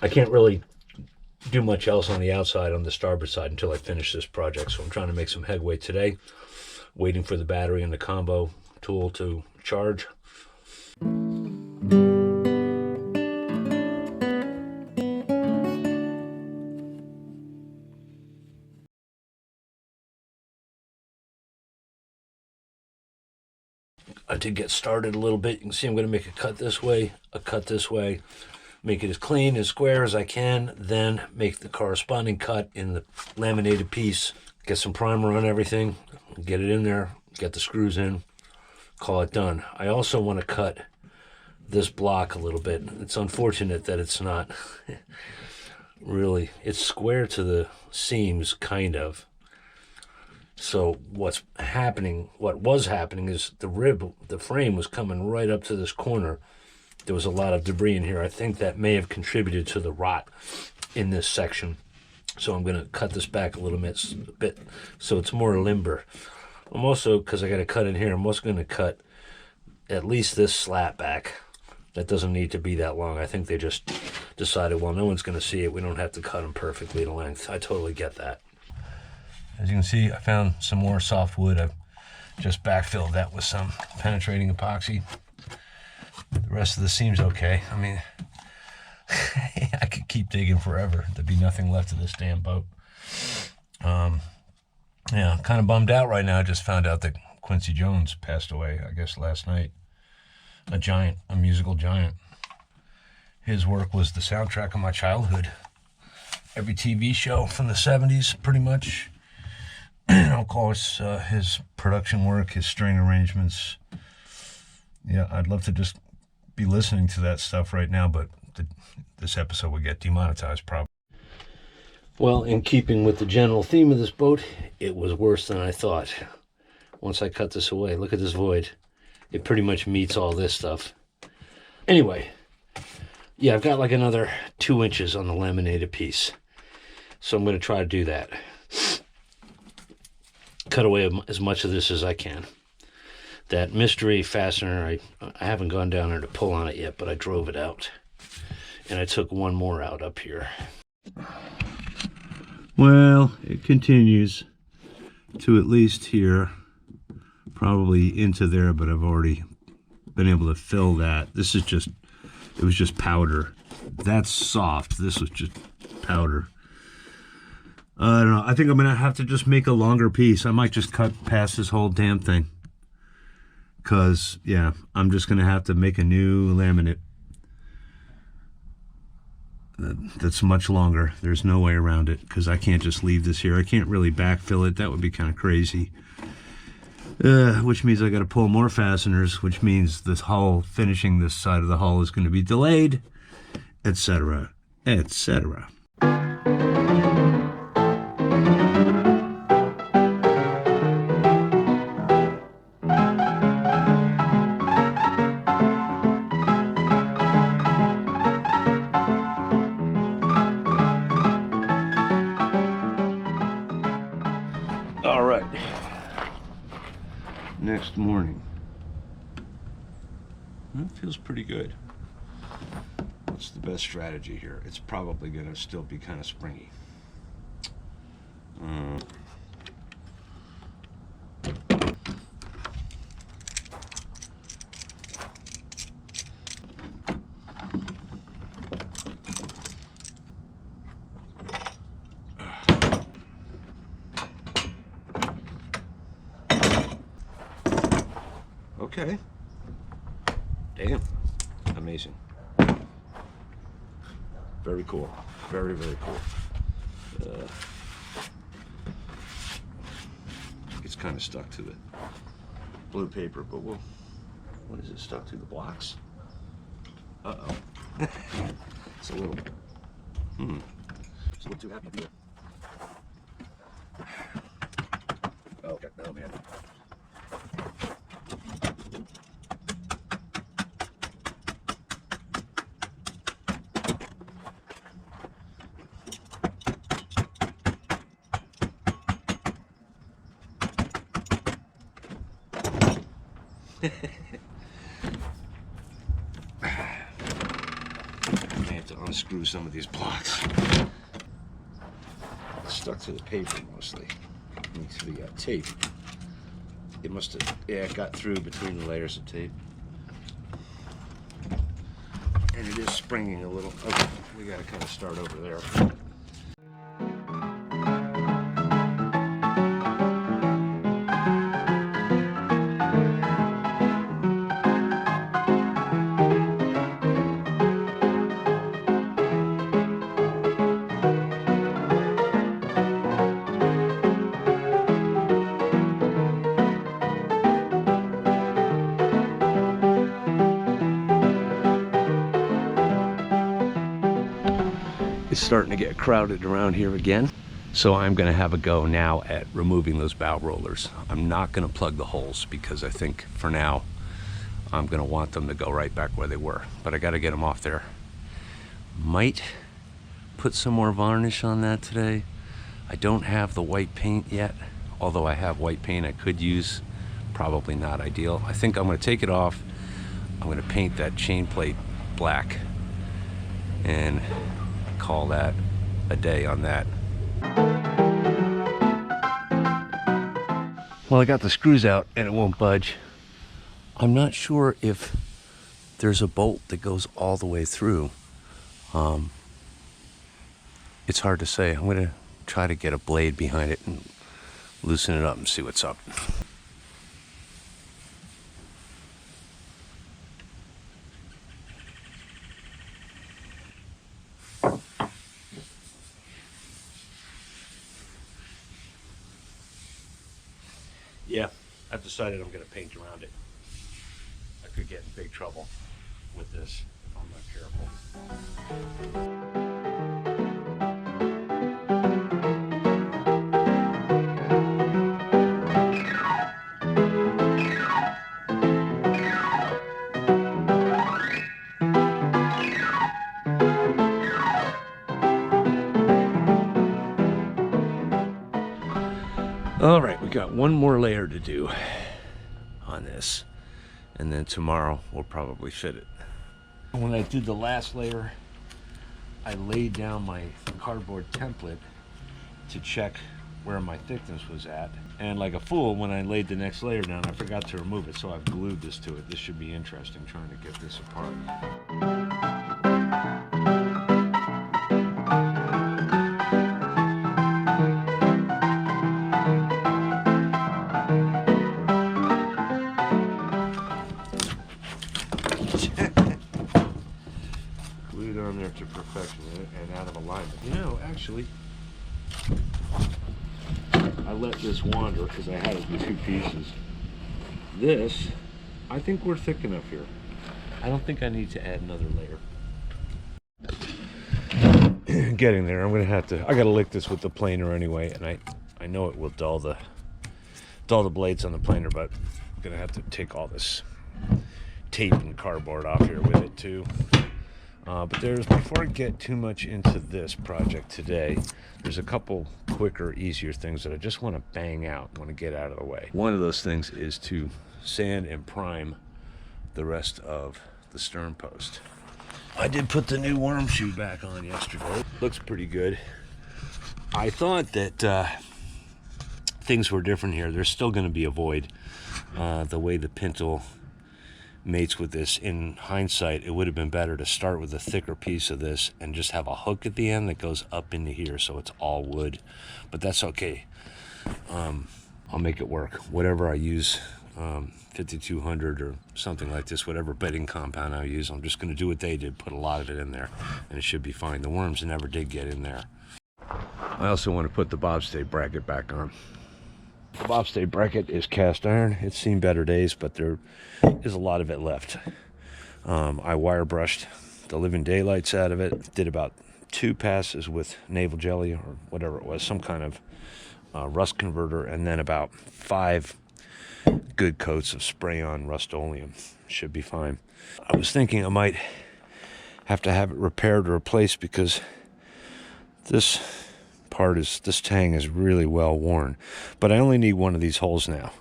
I can't really do much else on the outside, on the starboard side, until I finish this project. So I'm trying to make some headway today, waiting for the battery and the combo tool to charge. To get started a little bit, you can see I'm going to make a cut this way, a cut this way, make it as clean, as square as I can, then make the corresponding cut in the laminated piece, get some primer on everything, get it in there, get the screws in, call it done. I also want to cut this block a little bit. It's unfortunate that it's not really, it's square to the seams, kind of. So what was happening is the frame was coming right up to this corner. There was a lot of debris in here. I think that may have contributed to the rot in this section. So I'm going to cut this back a little bit so it's more limber. I'm also, because I got to cut in here, I'm also going to cut at least this slat back. That doesn't need to be that long. I think they just decided, well, no one's going to see it. We don't have to cut them perfectly to length. I totally get that. As you can see, I found some more softwood. I've just backfilled that with some penetrating epoxy. The rest of the seam's okay. I mean, I could keep digging forever. There'd be nothing left of this damn boat. Yeah, kind of bummed out right now. I just found out that Quincy Jones passed away, I guess, last night. A giant, a musical giant. His work was the soundtrack of my childhood. Every TV show from the 70s, pretty much. Of course, his production work, his string arrangements. Yeah, I'd love to just be listening to that stuff right now, but this episode would get demonetized probably. Well, in keeping with the general theme of this boat, it was worse than I thought. Once I cut this away, look at this void. It pretty much meets all this stuff. Anyway, yeah, I've got like another 2 inches on the laminated piece. So I'm going to try to do that. Cut away as much of this as I can. That mystery fastener, I haven't gone down there to pull on it yet, but I drove it out. And I took one more out up here. Well, it continues to at least here, probably into there, but I've already been able to fill that. This is just, it was just powder. That's soft. This was just powder. I don't know. I think I'm going to have to just make a longer piece. I might just cut past this whole damn thing. Because, yeah, I'm just going to have to make a new laminate. That's much longer. There's no way around it. Because I can't just leave this here. I can't really backfill it. That would be kind of crazy. Which means I got to pull more fasteners. Which means this hull, finishing this side of the hull is going to be delayed. Etc. Etc. All right. Next morning. That feels pretty good. What's the best strategy here? It's probably going to still be kind of springy. Okay. Damn. Amazing. Very cool. Very, very cool. It's kind of stuck to the blue paper, but we'll... What is it? Stuck to the blocks? Uh-oh. It's a little... It's a little too happy here. Okay. Oh, man. I may have to unscrew some of these blocks. It's stuck to the paper mostly. To the tape. It must have, yeah, it got through between the layers of tape. And it is springing a little. Okay, we gotta kind of start over there. It's starting to get crowded around here again. So I'm gonna have a go now at removing those bow rollers. I'm not gonna plug the holes because I think for now, I'm gonna want them to go right back where they were. But I gotta get them off there. Might put some more varnish on that today. I don't have the white paint yet, although I have white paint I could use. Probably not ideal. I think I'm gonna take it off. I'm gonna paint that chain plate black and call that a day on that. Well, I got the screws out and it won't budge. I'm not sure if there's a bolt that goes all the way through. It's hard to say. I'm gonna try to get a blade behind it and loosen it up and see what's up. Yeah, I've decided I'm going to paint around it. I could get in big trouble with this if I'm not careful. All right, we got one more layer to do on this, and then tomorrow we'll probably fit it. When I did the last layer, I laid down my cardboard template to check where my thickness was at. And like a fool, when I laid the next layer down, I forgot to remove it, so I've glued this to it. This should be interesting, trying to get this apart. Glued on there to perfection and out of alignment. You know, actually, I let this wander because I had it in two pieces. This, I think we're thick enough here. I don't think I need to add another layer. Getting there. I'm gonna have to. I gotta lick this with the planer anyway, and I know it will dull the blades on the planer, but I'm gonna have to take all this tape and cardboard off here with it too. But before I get too much into this project today, there's a couple quicker, easier things that I just want to bang out, want to get out of the way. One of those things is to sand and prime the rest of the stern post. I did put the new worm shoe back on yesterday. Looks pretty good. I thought that things were different here. There's still going to be a void. The way the pintle mates with this, in hindsight, it would have been better to start with a thicker piece of this and just have a hook at the end that goes up into here so it's all wood. But that's okay. I'll make it work. Whatever I use, 5200 or something like this, whatever bedding compound I use, I'm just going to do what they did, put a lot of it in there, and it should be fine. The worms never did get in there. I also want to put the bobstay bracket back on. The bobstay bracket is cast iron. It's seen better days, but there is a lot of it left. I wire brushed the living daylights out of it. Did about 2 passes with navel jelly or whatever it was, some kind of rust converter, and then about 5 good coats of spray-on Rust-Oleum. Should be fine. I was thinking I might have to have it repaired or replaced because this tang is really well worn, but I only need one of these holes now.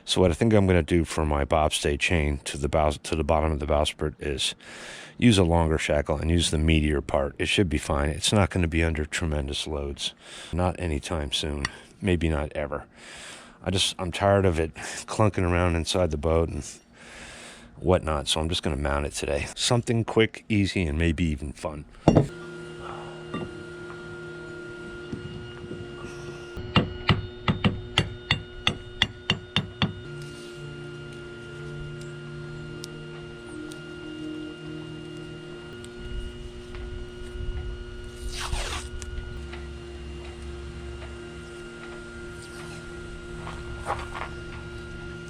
So what I think I'm going to do for my bobstay chain to the bottom of the bowsprit is use a longer shackle and use the meatier part. It should be fine. It's not going to be under tremendous loads. Not anytime soon. Maybe not ever. I'm tired of it clunking around inside the boat and whatnot, so I'm just going to mount it today. Something quick, easy, and maybe even fun.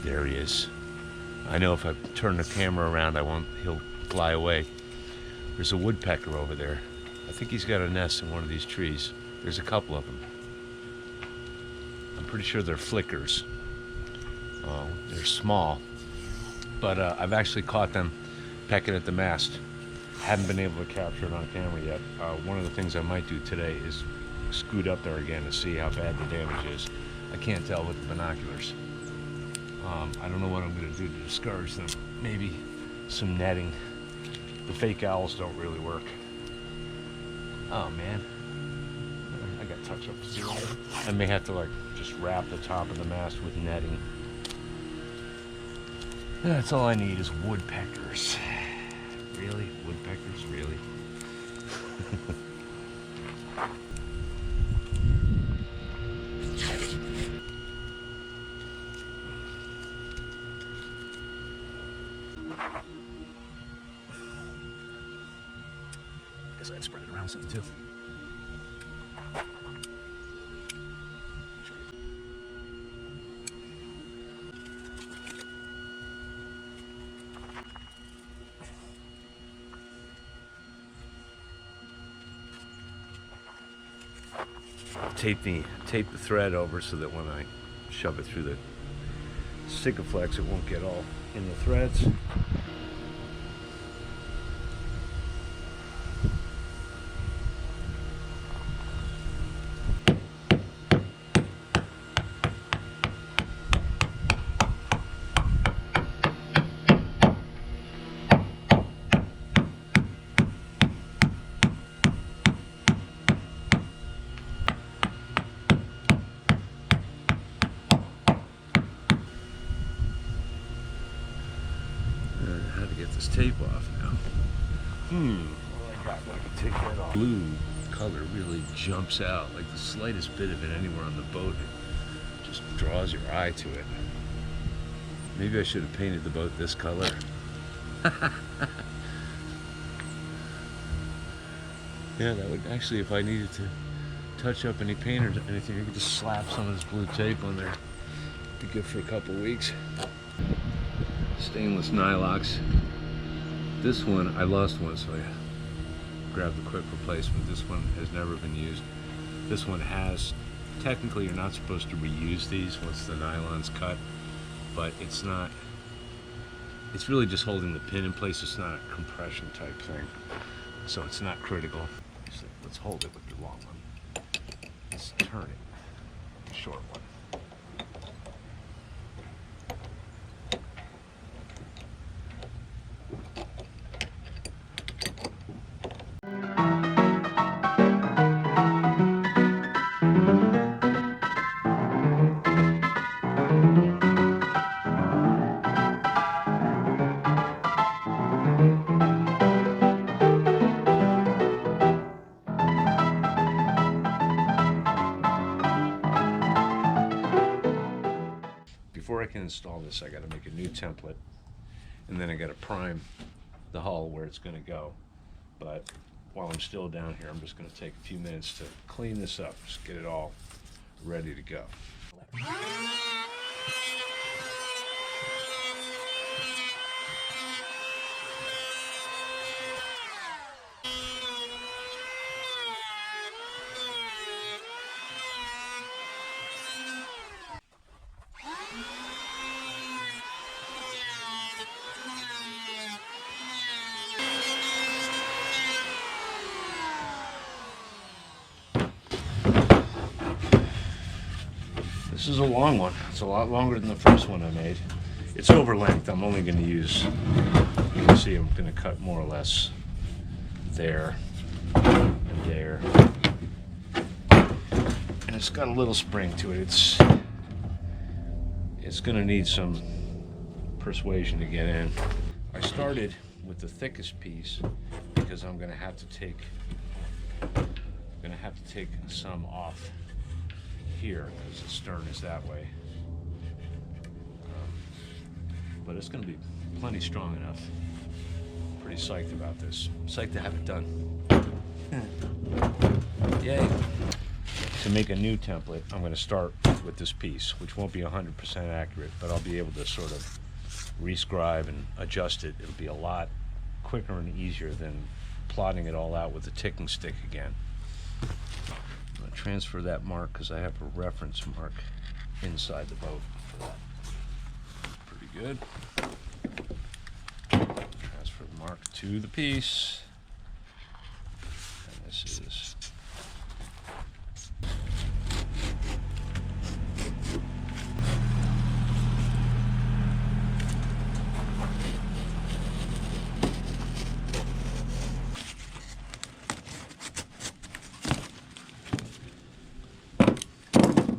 There he is. I know if I turn the camera around, he'll fly away. There's a woodpecker over there. I think he's got a nest in one of these trees. There's a couple of them. I'm pretty sure they're flickers. They're small, but I've actually caught them pecking at the mast. Haven't been able to capture it on camera yet. One of the things I might do today is scoot up there again to see how bad the damage is. I can't tell with the binoculars. I don't know what I'm going to do to discourage them. Maybe some netting. The fake owls don't really work. Oh man, I got touch up to do. I may have to just wrap the top of the mast with netting. That's all I need is woodpeckers. Really? Woodpeckers? Really? Guess I'd spread it around some too. Tape the thread over so that when I shove it through the Sikaflex, it won't get all in the threads. How to get this tape off now? Well, I can take that off. Blue color really jumps out, like the slightest bit of it anywhere on the boat, it just draws your eye to it. Maybe I should have painted the boat this color. Yeah, that would actually, if I needed to touch up any paint or anything, I could just slap some of this blue tape on there. Be good for a couple weeks. Stainless Nylox. This one, I lost one, so I grabbed a quick replacement. This one has never been used. This one has. Technically, you're not supposed to reuse these once the nylon's cut, but it's not. It's really just holding the pin in place. It's not a compression type thing, so it's not critical. So let's hold it with the long one. Let's turn it, the short one. Before I can install this, I got to make a new template, and then I got to prime the hull where it's going to go. But while I'm still down here, I'm just going to take a few minutes to clean this up, just get it all ready to go. This is a long one. It's a lot longer than the first one I made. It's over length. I'm only going to use, you can see I'm going to cut more or less there and there. And it's got a little spring to it. It's going to need some persuasion to get in. I started with the thickest piece because I'm going to have to take some off here because the stern is that way. But it's going to be plenty strong enough. Pretty psyched about this. Psyched to have it done. Yay. To make a new template, I'm going to start with this piece, which won't be 100% accurate, but I'll be able to sort of rescribe and adjust it. It'll be a lot quicker and easier than plotting it all out with a ticking stick again. I'm going to transfer that mark because I have a reference mark inside the boat for that. Pretty good. Transfer the mark to the piece. And this is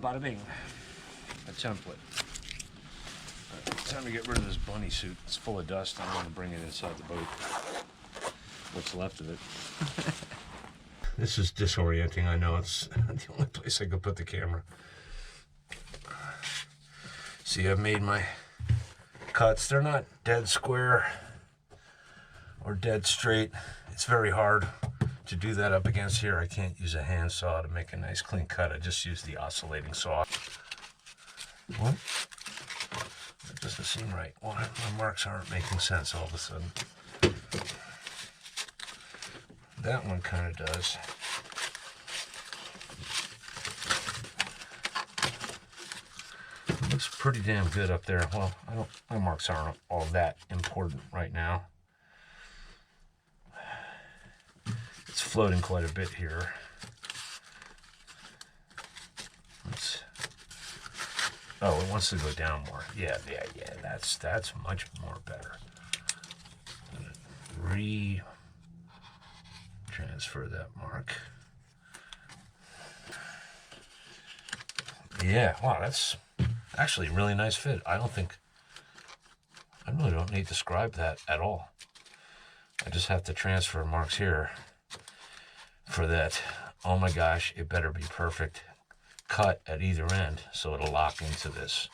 bada bing, a template. Time to get rid of this bunny suit. It's full of dust. I don't want to bring it inside the boat. What's left of it. This is disorienting. I know it's the only place I could put the camera. See, I've made my cuts. They're not dead square or dead straight. It's very hard to do that up against here. I can't use a handsaw to make a nice clean cut. I just use the oscillating saw. What? That doesn't seem right. Well, my marks aren't making sense all of a sudden. That one kind of does. It looks pretty damn good up there. Well, my marks aren't all that important right now. It's floating quite a bit here. Oh, it wants to go down more. Yeah. That's much more better. Transfer that mark. Yeah, wow, that's actually a really nice fit. I really don't need to scribe that at all. I just have to transfer marks here for that. Oh my gosh, it better be perfect cut at either end so it'll lock into this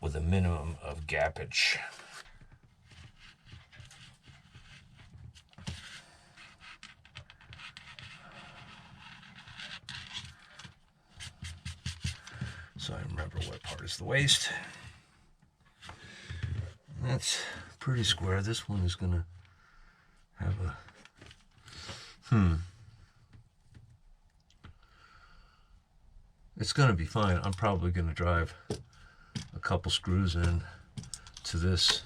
with a minimum of gappage. So I remember what part is the waist. That's pretty square. This one is gonna have a It's gonna be fine. I'm probably gonna drive a couple screws in to this.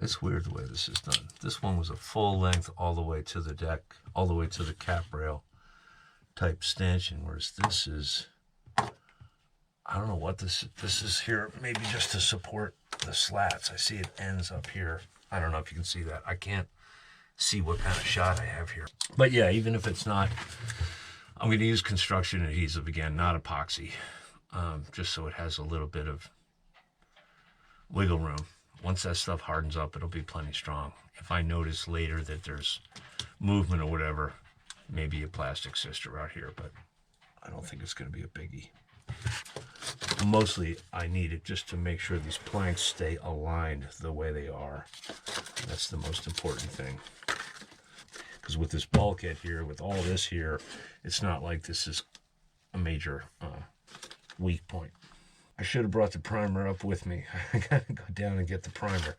It's weird the way this is done. This one was a full length all the way to the deck, all the way to the cap rail type stanchion, whereas this is, I don't know what this is here, maybe just to support the slats. I see it ends up here. I don't know if you can see that. I can't see what kind of shot I have here. But yeah, even if it's not, I'm going to use construction adhesive again, not epoxy, just so it has a little bit of wiggle room. Once that stuff hardens up, it'll be plenty strong. If I notice later that there's movement or whatever, maybe a plastic sister out here, but I don't think it's going to be a biggie. Mostly I need it just to make sure these planks stay aligned the way they are. That's the most important thing. Because with this bulkhead here, with all this here, it's not like this is a major weak point. I should have brought the primer up with me. I gotta go down and get the primer. The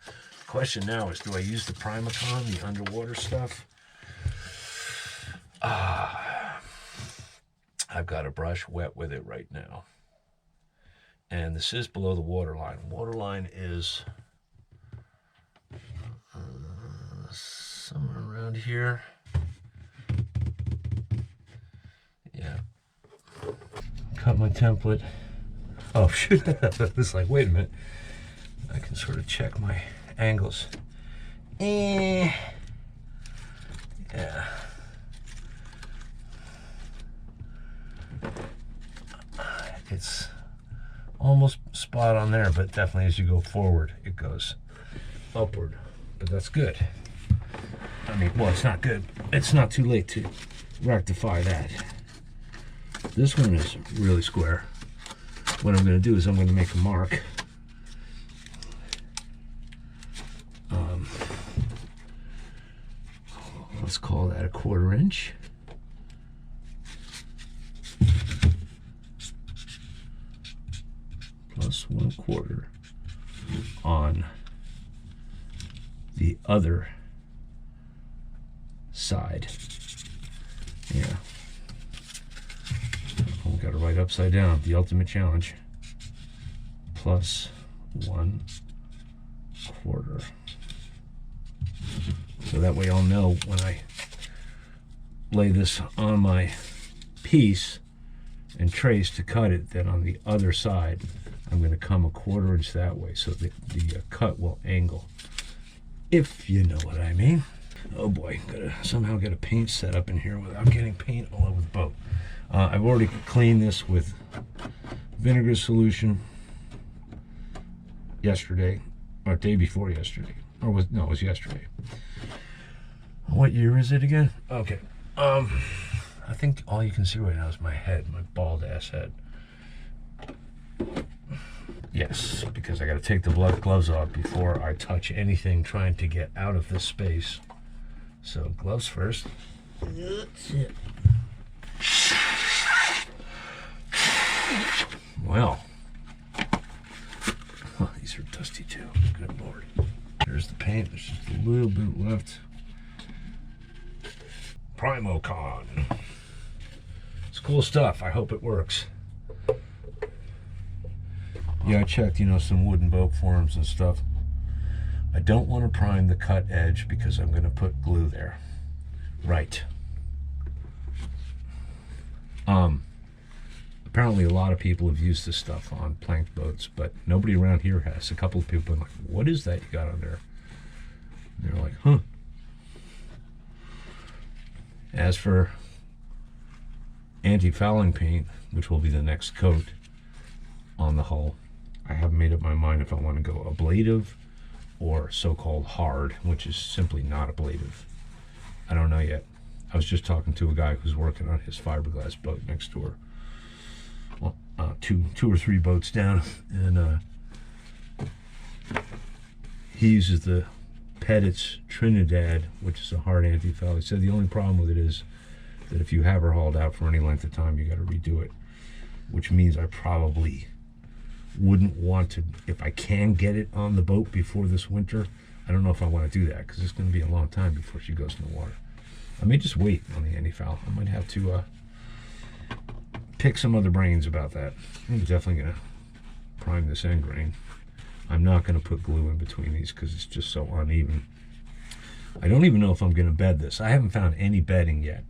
question now is, do I use the Primacon, the underwater stuff? I've got a brush wet with it right now. And this is below the waterline. Waterline is somewhere around here. Yeah, cut my template. Oh shoot, it's like, wait a minute. I can sort of check my angles. Yeah. It's almost spot on there, but definitely as you go forward, it goes upward. But that's good. I mean, well, it's not good. It's not too late to rectify that. This one is really square. What I'm going to do is I'm going to make a mark. Let's call that a 1/4 inch. Plus 1/4 on the other side. Yeah. Oh, got to write upside down. The ultimate challenge. Plus 1/4. So that way I'll know when I lay this on my piece and trace to cut it, that on the other side I'm going to come a 1/4 inch that way, so the cut will angle, if you know what I mean. Oh boy, gotta somehow get a paint set up in here without getting paint all over the boat. I've already cleaned this with vinegar solution yesterday, or day before yesterday, or it was yesterday. What year is it again? Okay. I think all you can see right now is my head, my bald ass head. Yes, because I got to take the gloves off before I touch anything trying to get out of this space. So gloves first. That's it. Well, oh, these are dusty too. Good Lord. There's the paint. There's just a little bit left. PrimoCon. It's cool stuff. I hope it works. Yeah, I checked, some wooden boat forums and stuff. I don't want to prime the cut edge because I'm going to put glue there. Right. Apparently a lot of people have used this stuff on planked boats, but nobody around here has. A couple of people are like, what is that you got on there? And they're like, huh. As for anti-fouling paint, which will be the next coat on the hull, I haven't made up my mind if I want to go ablative or so-called hard, which is simply not ablative. I don't know yet. I was just talking to a guy who's working on his fiberglass boat next door. Well, two or three boats down, and he uses the Pests Trinidad, which is a hard anti-foul. He said the only problem with it is that if you have her hauled out for any length of time, you got to redo it, which means I probably wouldn't want to, if I can get it on the boat before this winter. I don't know if I want to do that because it's going to be a long time before she goes in the water. I may just wait on the anti-foul. I might have to pick some other brains about that. I'm definitely going to prime this end grain. I'm not going to put glue in between these because it's just so uneven. I don't even know if I'm going to bed this. I haven't found any bedding yet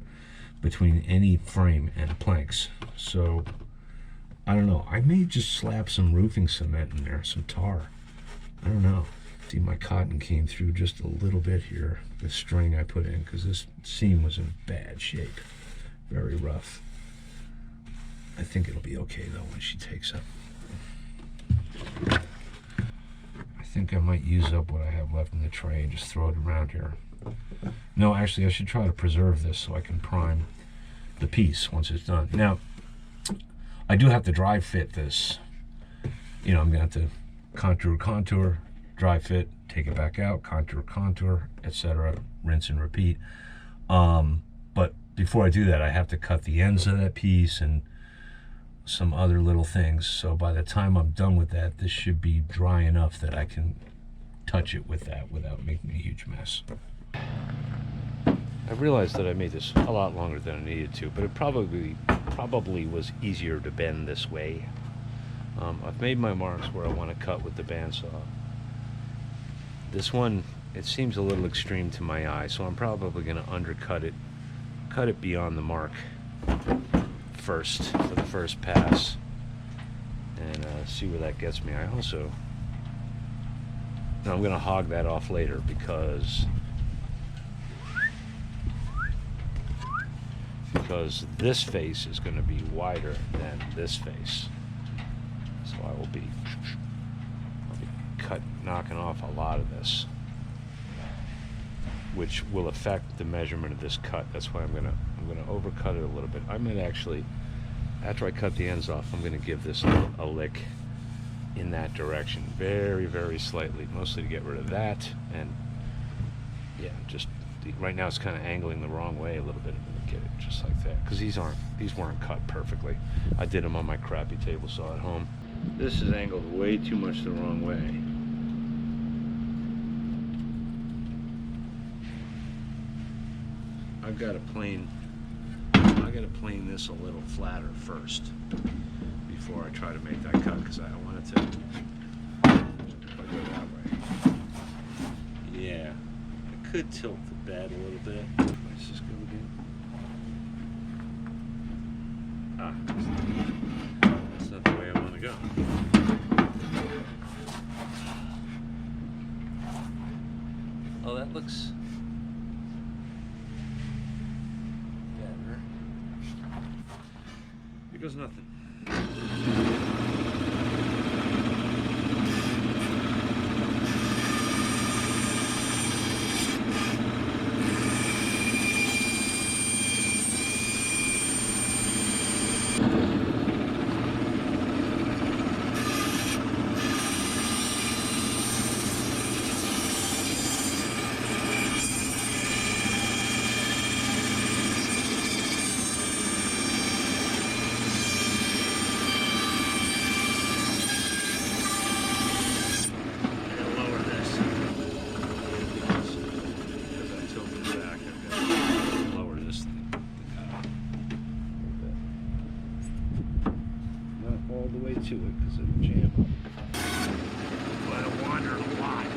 between any frame and planks. So, I don't know. I may just slap some roofing cement in there, some tar. I don't know. See, my cotton came through just a little bit here, the string I put in, because this seam was in bad shape. Very rough. I think it'll be okay, though, when she takes up. I think I might use up what I have left in the tray and just throw it around here. No, actually, I should try to preserve this so I can prime the piece once it's done. Now, I do have to dry fit this. I'm going to have to contour, dry fit, take it back out, contour, etc. Rinse and repeat. But before I do that, I have to cut the ends of that piece and some other little things. So by the time I'm done with that, this should be dry enough that I can touch it with that without making a huge mess. I realized that I made this a lot longer than I needed to, but it probably was easier to bend this way. I've made my marks where I want to cut with the bandsaw. This one, it seems a little extreme to my eye, so I'm probably going to undercut it, cut it beyond the mark first for the first pass, and see where that gets me. I also, no, I'm gonna hog that off later because this face is going to be wider than this face, so I'll be knocking off a lot of this, which will affect the measurement of this cut. That's why I'm gonna overcut it a little bit. I'm gonna actually, after I cut the ends off, I'm gonna give this a lick in that direction, very, very slightly, mostly to get rid of that. And yeah, just right now it's kind of angling the wrong way a little bit. I'm gonna get it just like that, because these weren't cut perfectly. I did them on my crappy table saw at home. This is angled way too much the wrong way. I've got to plane this a little flatter first before I try to make that cut, because I want it to, if I go that way. Yeah, I could tilt the bed a little bit. Let's just go again. Ah, that's not the way I want to go. Oh, that looks better. Here goes nothing. To it because it'll jam up. But I wandered a lot.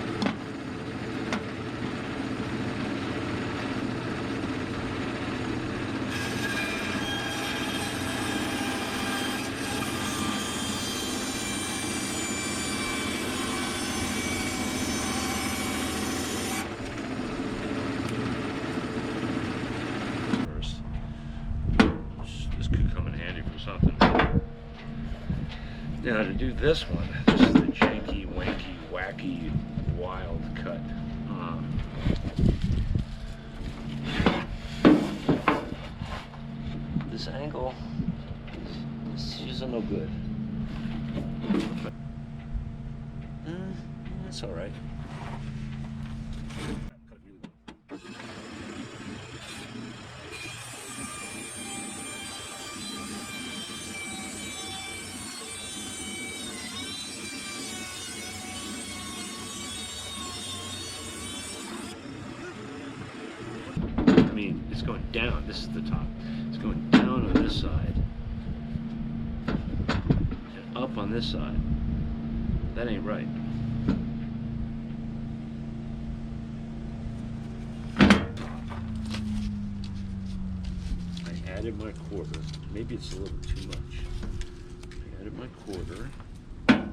First, this could come in handy for something. Now to do this one, this is the janky, wanky, wacky, wild cut. This angle, this isn't no good. It's all right. It's going down. This is the top. It's going down on this side and up on this side. That ain't right. I added my quarter. Maybe it's a little too much. I added my quarter. Now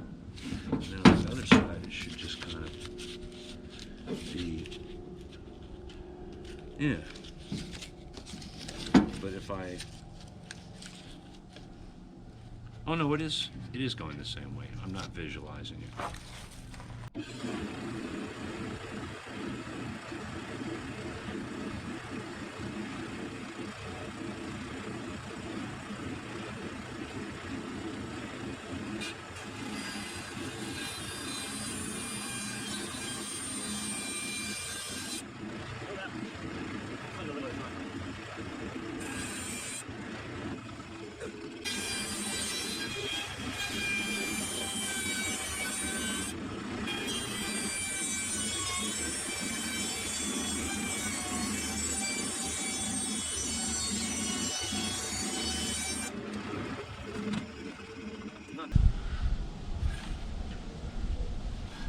on the other side, it should just kind of be, yeah. But if I, oh no, it is going the same way. I'm not visualizing it.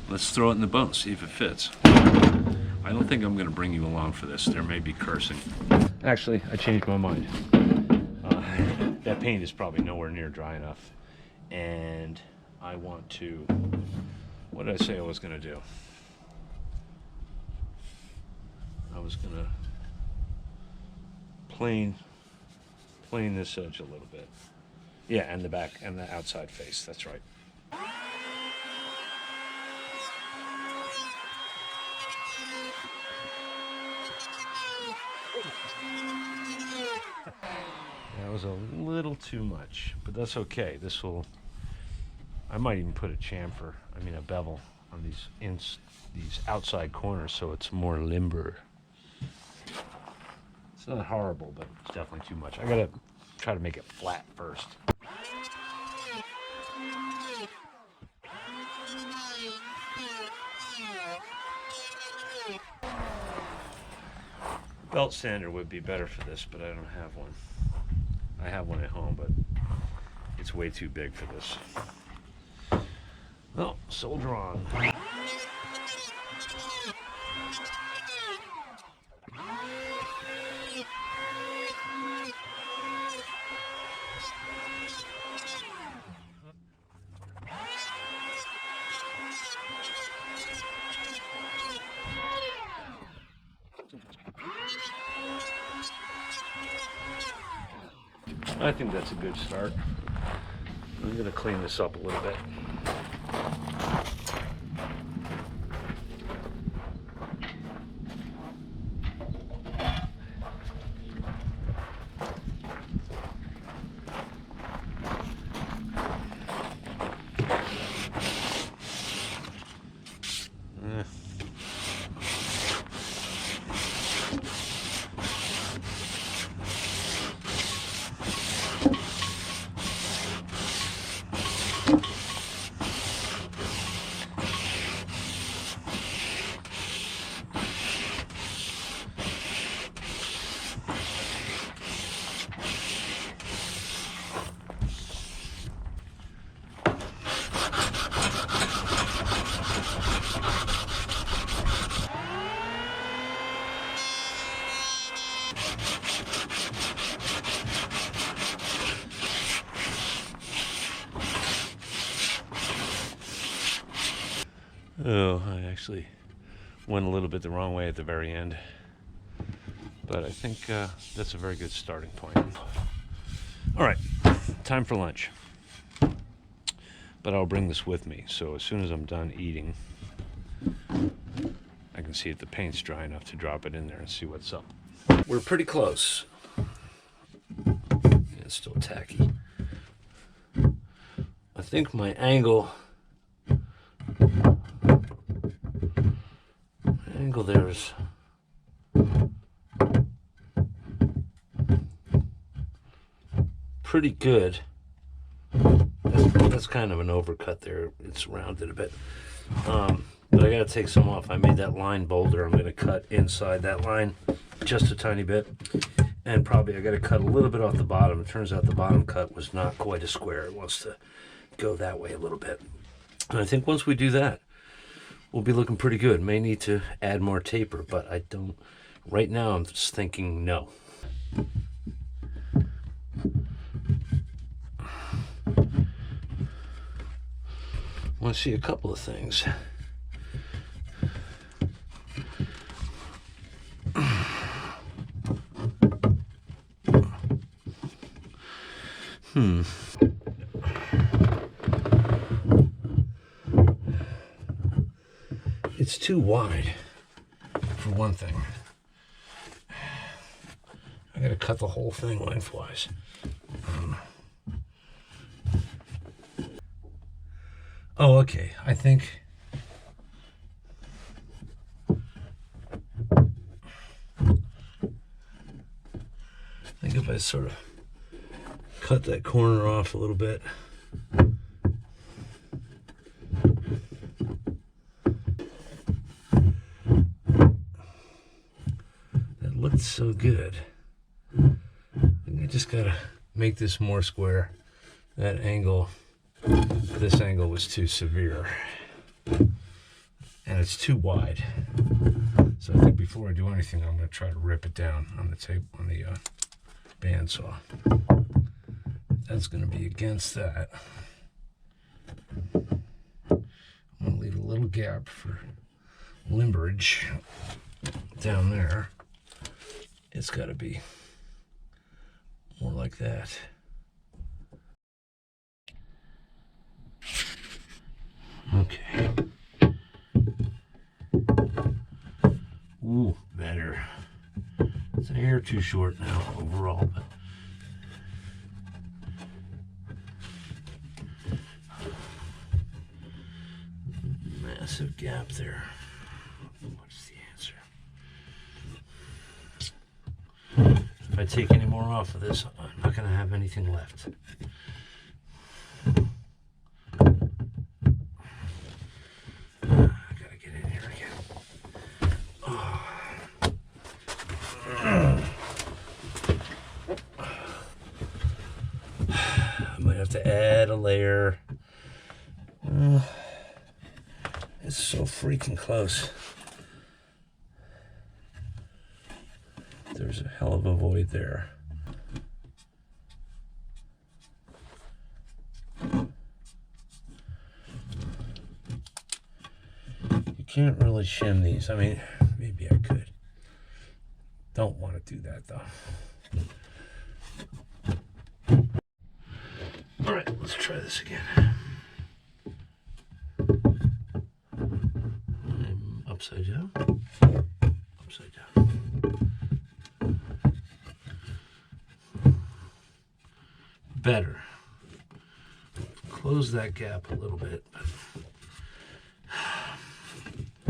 Let's throw it in the boat, see if it fits. I don't think I'm going to bring you along for this. There may be cursing. Actually, I changed my mind. That paint is probably nowhere near dry enough. And I want to, what did I say I was going to do? I was going to plane this edge a little bit. Yeah, and the back and the outside face, that's right. That was a little too much, but that's okay. This will, I might even put a chamfer, a bevel on these outside corners so it's more limber. It's not horrible, but it's definitely too much. I gotta try to make it flat first. Belt sander would be better for this, but I don't have one. I have one at home, but it's way too big for this. Well, soldier on. I think that's a good start. I'm going to clean this up a little bit. Oh, I actually went a little bit the wrong way at the very end. But I think that's a very good starting point. All right, time for lunch. But I'll bring this with me, so as soon as I'm done eating, I can see if the paint's dry enough to drop it in there and see what's up. We're pretty close. It's still tacky. I think my angle there is pretty good. That's kind of an overcut there. It's rounded a bit. But I gotta take some off. I made that line bolder. I'm gonna cut inside that line just a tiny bit. And probably I gotta cut a little bit off the bottom. It turns out the bottom cut was not quite a square. It wants to go that way a little bit. And I think once we do that, we'll be looking pretty good. May need to add more taper, but I don't. Right now, I'm just thinking no. I want to see a couple of things. It's too wide, for one thing. I gotta cut the whole thing lengthwise. Oh, okay. I think if I sort of cut that corner off a little bit. That looked so good. I just gotta make this more square. That angle, this angle was too severe. And it's too wide. So I think before I do anything, I'm gonna try to rip it down on the tape, on the bandsaw. That's going to be against that. I'm going to leave a little gap for limberage down there. It's got to be more like that. Okay. Ooh, better. It's a hair too short now overall, but massive gap there. What's the answer? If I take any more off of this, I'm not going to have anything left. I gotta get in here again. Oh. I might have to add a layer. It's so freaking close. There's a hell of a void there. You can't really shim these. I mean, maybe I could. Don't want to do that though. All right, let's try this again. I'm upside down. Upside down. Better. Close that gap a little bit.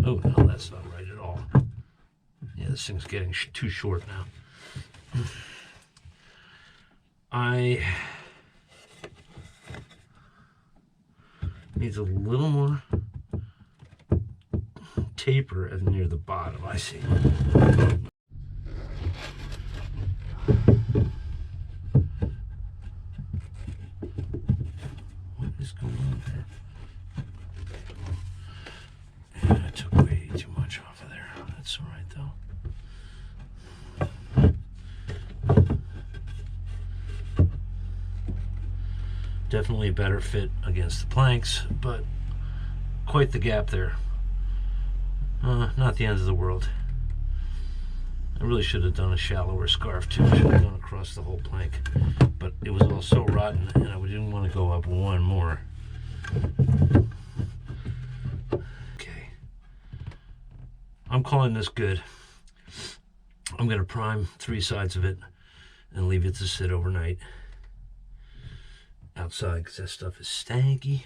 Oh, no, that's not right at all. Yeah, this thing's getting too short now. I needs a little more taper as near the bottom, I see. What is going on there? Yeah, I took way too much off of there. That's all right though. Definitely a better fit against the planks, but quite the gap there. Not the end of the world. I really should have done a shallower scarf too. I should have gone across the whole plank, but it was all so rotten and I didn't want to go up one more. Okay, I'm calling this good. I'm going to prime 3 sides of it and leave it to sit overnight outside because that stuff is stanky.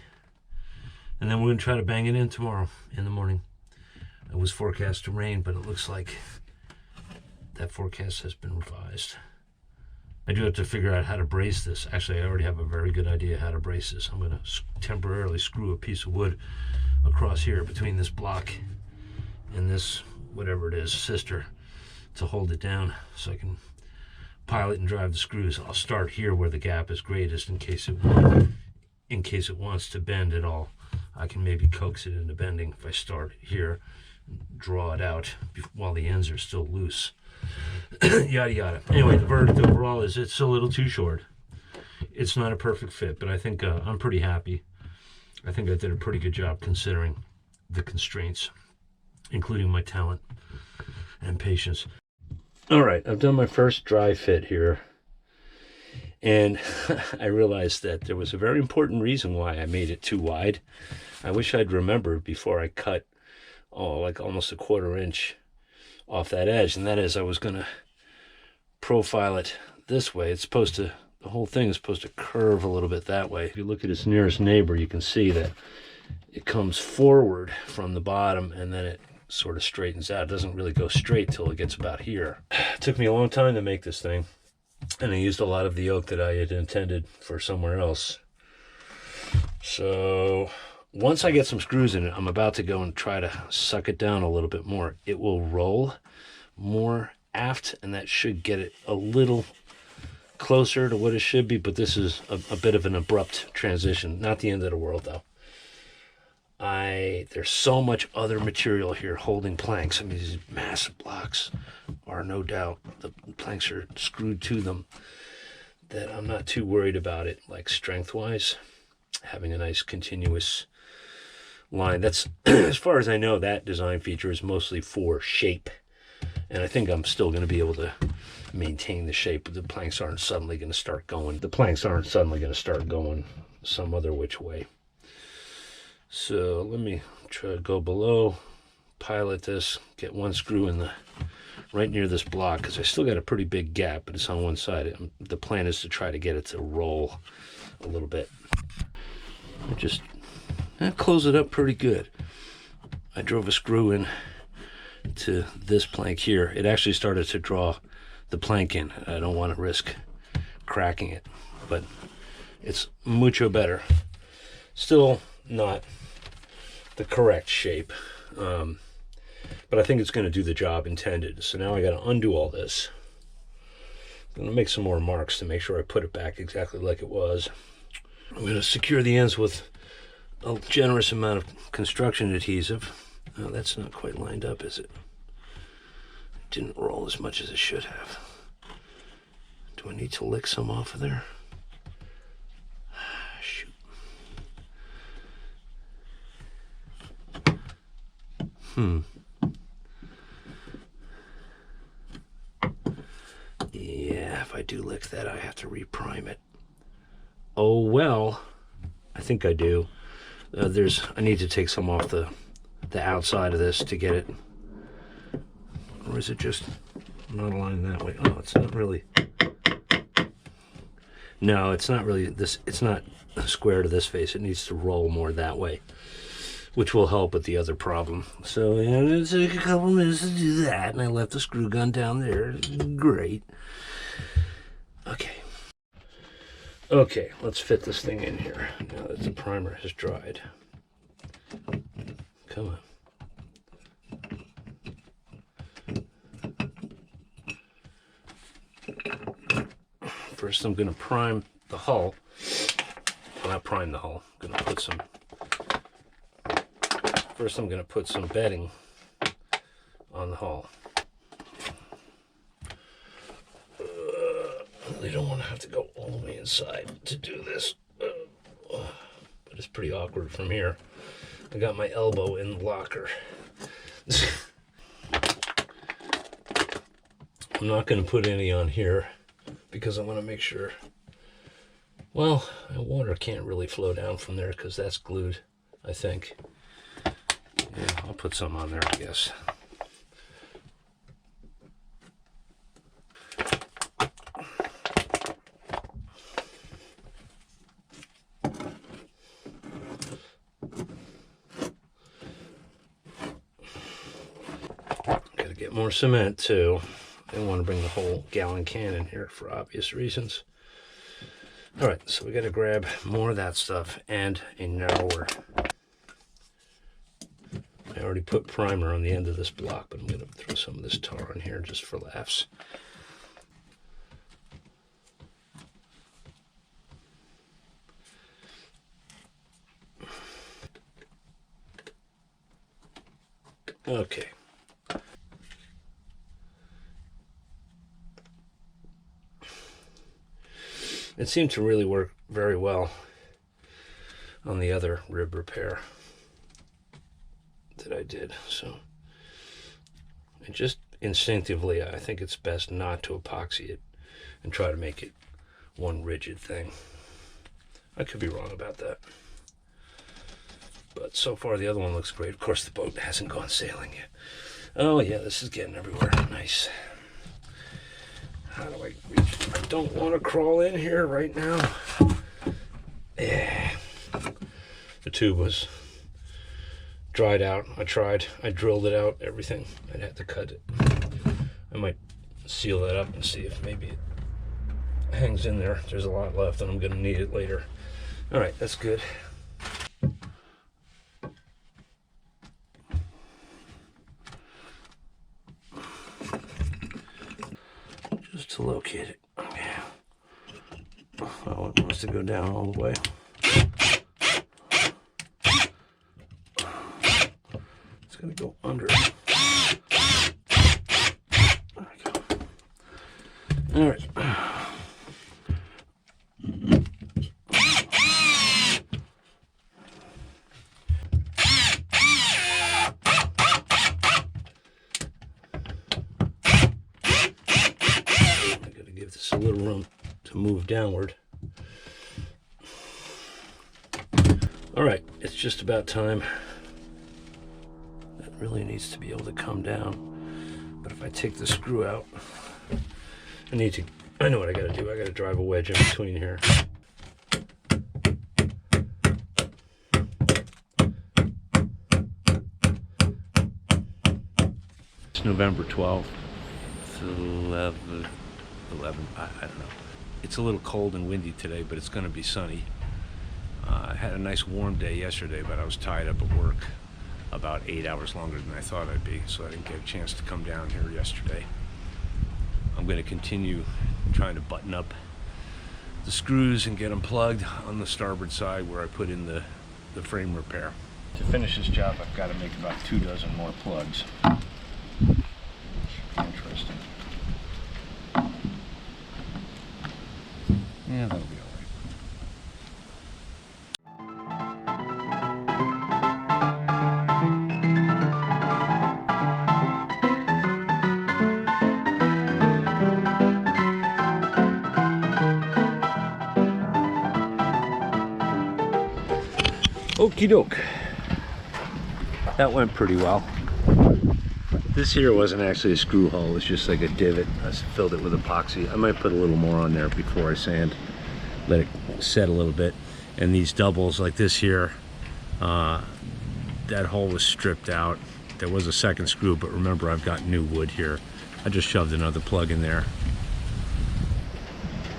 And then we're going to try to bang it in tomorrow in the morning. It was forecast to rain, but it looks like that forecast has been revised. I do have to figure out how to brace this. Actually, I already have a very good idea how to brace this. I'm going to temporarily screw a piece of wood across here between this block and this, whatever it is, sister, to hold it down so I can pilot and drive the screws. I'll start here where the gap is greatest in case it wants to bend at all. I can maybe coax it into bending if I start here, draw it out while the ends are still loose. Yada yada. Anyway, the verdict overall is it's a little too short. It's not a perfect fit, but I think I'm pretty happy. I think I did a pretty good job considering the constraints, including my talent and patience. All right, I've done my first dry fit here, and I realized that there was a very important reason why I made it too wide. I wish I'd remembered before I cut, like almost a 1/4 inch off that edge, and that is I was going to profile it this way. It's supposed to, the whole thing is supposed to curve a little bit that way. If you look at its nearest neighbor, you can see that it comes forward from the bottom and then it sort of straightens out. It doesn't really go straight till it gets about here. It took me a long time to make this thing, and I used a lot of the yoke that I had intended for somewhere else. So once I get some screws in it, I'm about to go and try to suck it down a little bit more. It will roll more aft, and that should get it a little closer to what it should be, but this is a bit of an abrupt transition. Not the end of the world though. There's so much other material here holding planks. I mean, these massive blocks are no doubt, the planks are screwed to them. that I'm not too worried about it, like strength-wise. Having a nice continuous line. That's, as far as I know, that design feature is mostly for shape. And I think I'm still going to be able to maintain the shape. The planks aren't suddenly going to start going. The planks aren't suddenly going to start going some other which way. So let me try to go below, pilot this, get one screw in the right near this block, because I still got a pretty big gap, but it's on one side. The plan is to try to get it to roll a little bit. I just close it up pretty good. I drove a screw in to this plank here. It actually started to draw the plank in. I don't want to risk cracking it, but it's mucho better. Still not the correct shape, but I think it's going to do the job intended. So now I got to undo all this. I'm going to make some more marks to make sure I put it back exactly like it was. I'm going to secure the ends with a generous amount of construction adhesive. Oh, that's not quite lined up, is it? It didn't roll as much as it should have. Do I need to lick some off of there? Shoot. Yeah, if I do lick that, I have to reprime it. Oh, well, I think I do. I need to take some off the outside of this to get it. Or is it just not aligned that way? Oh, it's not really. No, it's not really this. It's not square to this face. It needs to roll more that way, which will help with the other problem. So yeah, it took a couple minutes to do that, and I left the screw gun down there. Great. Okay, let's fit this thing in here now that the primer has dried. Come on. First, I'm going to prime the hull. Well, not prime the hull. I'm going to put some. First, I'm going to put some bedding on the hull. I don't want to have to go all the way inside to do this, but it's pretty awkward from here. I got my elbow in the locker. I'm not going to put any on here because I want to make sure, well, water can't really flow down from there because that's glued, I think. Yeah, I'll put some on there, I guess. Gotta get more cement too. I don't want to bring the whole gallon can in here for obvious reasons. All right, so we got to grab more of that stuff and a narrower. I already put primer on the end of this block, but I'm going to throw some of this tar in here just for laughs. Okay. It seemed to really work very well on the other rib repair that I did. So it just instinctively, I think it's best not to epoxy it and try to make it one rigid thing. I could be wrong about that. But so far the other one looks great. Of course, the boat hasn't gone sailing yet. Oh yeah, this is getting everywhere. Nice. How do I reach? I don't want to crawl in here right now. Yeah. The tube was dried out. I drilled it out, everything. I'd have to cut it. I might seal that up and see if maybe it hangs in there. There's a lot left and I'm going to need it later. All right, that's good. Just to locate it. Okay. Oh, it wants to go down all the way. It's going to go under. There we go. All right. a little room to move downward. All right, it's just about time. That really needs to be able to come down. But if I take the screw out, I know what I gotta do. I gotta drive a wedge in between here. It's November 12th, 11, I don't know. It's a little cold and windy today, but it's gonna be sunny. I had a nice warm day yesterday, but I was tied up at work about 8 hours longer than I thought I'd be, so I didn't get a chance to come down here yesterday. I'm going to continue trying to button up the screws and get them plugged on the starboard side where I put in the frame repair. To finish this job, I've got to make about 2 dozen more plugs. Interesting. Yeah, that'll be all right. Okie doke. That went pretty well. This here wasn't actually a screw hole, it was just like a divot. I filled it with epoxy. I might put a little more on there before I sand. Let it set a little bit. And these doubles like this here, that hole was stripped out. There was a second screw, but remember I've got new wood here. I just shoved another plug in there.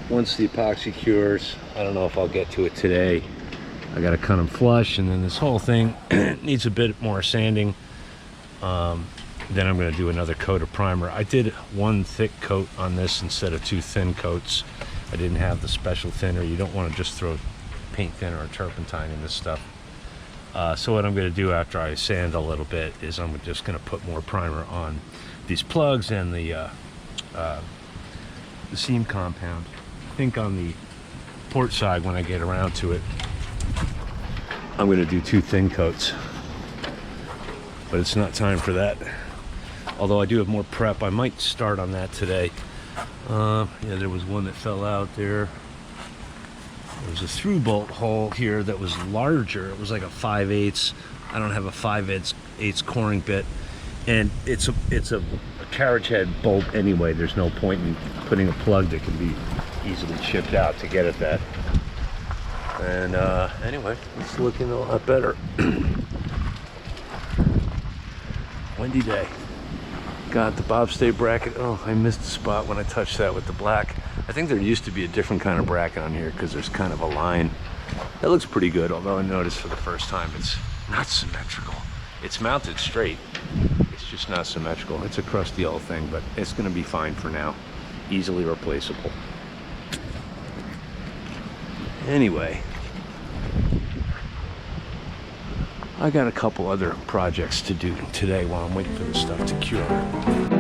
Once the epoxy cures, I don't know if I'll get to it today. I gotta cut them flush, and then this whole thing needs a bit more sanding. Then I'm gonna do another coat of primer. I did 1 thick coat on this instead of 2 thin coats. I didn't have the special thinner. You don't wanna just throw paint thinner or turpentine in this stuff. So what I'm gonna do after I sand a little bit is I'm just gonna put more primer on these plugs and the seam compound. I think on the port side, when I get around to it, I'm going to do 2 thin coats, but it's not time for that. Although I do have more prep, I might start on that today. Yeah, there was one that fell out there. There was a through bolt hole here that was larger. It was like a 5/8. I don't have a 5/8 coring bit, and it's a carriage head bolt anyway. There's no point in putting a plug that can be easily chipped out to get at that. And anyway, it's looking a lot better. Windy day. Got the bobstay bracket. Oh, I missed the spot when I touched that with the black. I think there used to be a different kind of bracket on here because there's kind of a line. That looks pretty good, although I noticed for the first time it's not symmetrical. It's mounted straight. It's just not symmetrical. It's a crusty old thing, but it's going to be fine for now. Easily replaceable. Anyway, I got a couple other projects to do today while I'm waiting for this stuff to cure.